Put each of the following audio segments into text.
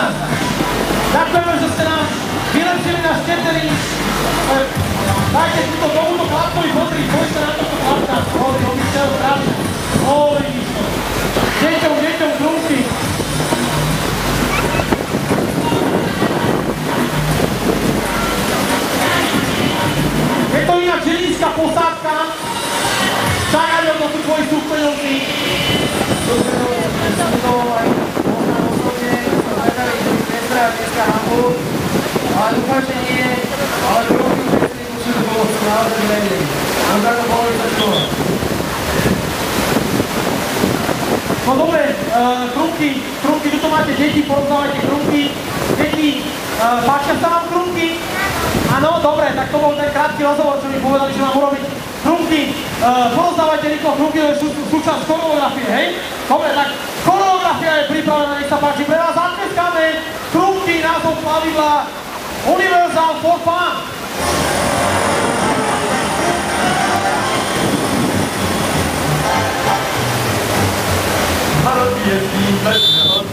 nás. Ďakujeme, že ste nás vylepšili na štetení. Dajte túto tomuto chlapcovi pozri, poďte na tohto chlapca. On chcel strašne. Deťom krúky. Je to inak želínska posádka. Čakajú to tu tvoji súpeňovci. Ale dúfam, že nie, ale druhý vecný musím bolo naozaj menej. Mám za to bolo sa čuva. No dobre, krúmky, tuto máte deti, porozdávajte krúmky. Deti, páčia sa vám krúmky? Áno, dobre, tak to bol ten krátky rozhovor, čo mi povedali, že mám urobiť. Krúmky, porozdávajte rýchlo krúmky, to je súčasť choreografie, hej? Dobre, tak choreografia je pripravená, nech sa páči, pre vás zatleskáme. Krúmky, názov plavidla Universal for Fun. Narod jezdím bez nehod,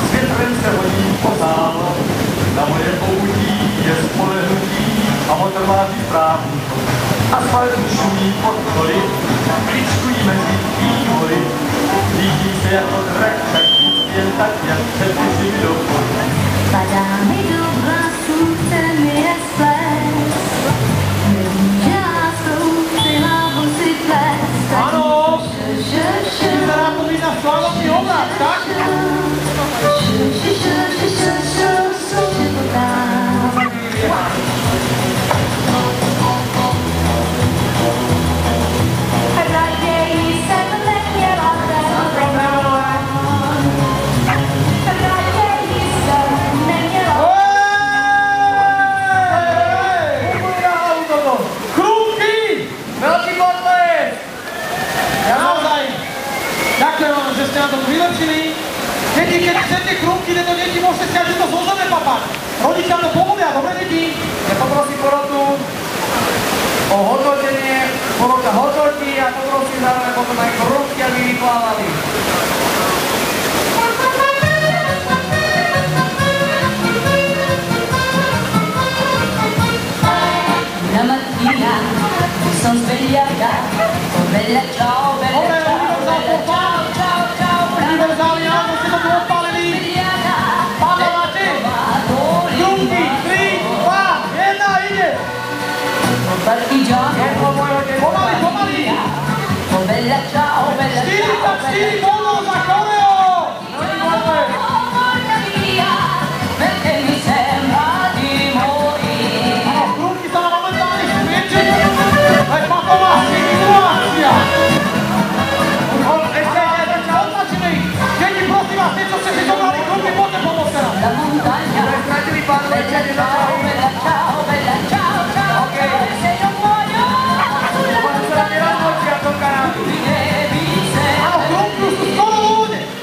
s větrem se hodí pozál. Na moje použí je spolehnutí a motor váží správný chod. Asfalt šumí pod koly, kličkují mezi vývoly. Líží se jako drak, tak jen tak, jak před těžimi do vody. Padá mi do vlasů, chce mi je splést. Nevím, že láskou chci hlavu si plést. Áno, vyzerá to byť na slavný obraz, tak? Raději jsem nechtěla tenkrát. Raději jsem neměla. Krúmky! Veľký potles! Naozaj, ďakujem vám, že ste nám to vylepšili. Deti, keď chcete krúmky, tieto deti môžete si aj to zo zeme papať. Rodičia to povolia, dobre deti? Ja poprosím porotu o hodnotenie, porota hodnotí a poprosím zároveň potom aj krúmky, aby vyplávali. Una mattina mi son svegliata, oh bella ciao, bella ciao, bella ciao, ciao, ciao, Univerzálne, áno, ste to tu odpálili. svegliata, Pávate. Krúmky, 3, 2, 1, ide. partigiano, Pomaly. oh bella ciao, bella 44 ciao, bolo za choreo. porta via, perché mi sembra di morire. Krúmky sa na momentálne sviečia. Aj patová situácia. Označíme ich. Deti, prosím vás, tie, čo ste si zobrali krúmky, poďte pomôcť nám. La montagna, Stratili pán bella ciao, bella ciao, bella ciao, ciao, ciao, e se non muoio sulla Quando sarà nella notte a toccare mi devi Áno, krúmky už tu skoro ľudia.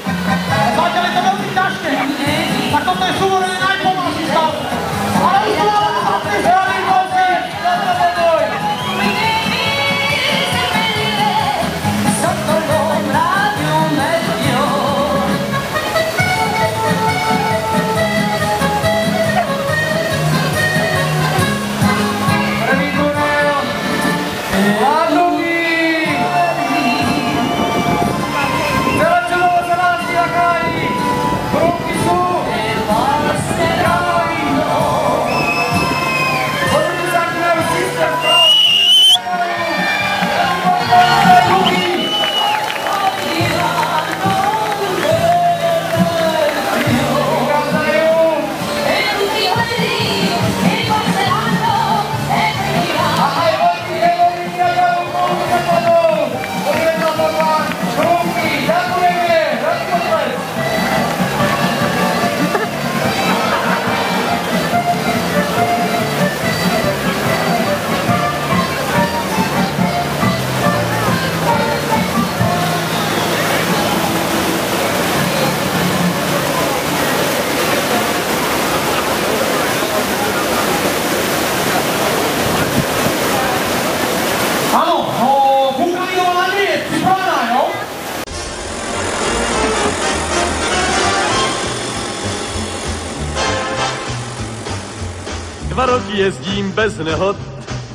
2 roky jezdím bez nehod,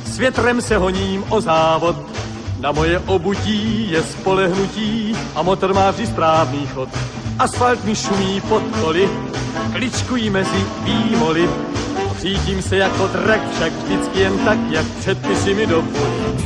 s větrem se honím o závod. Na moje obutí je spolehnutí a motor má vždy správný chod. Asfalt mi šumí pod koly, kličkují mezi výmoly. Řídím se jako drak, však vždycky jen tak, jak předpisy mi dovolí.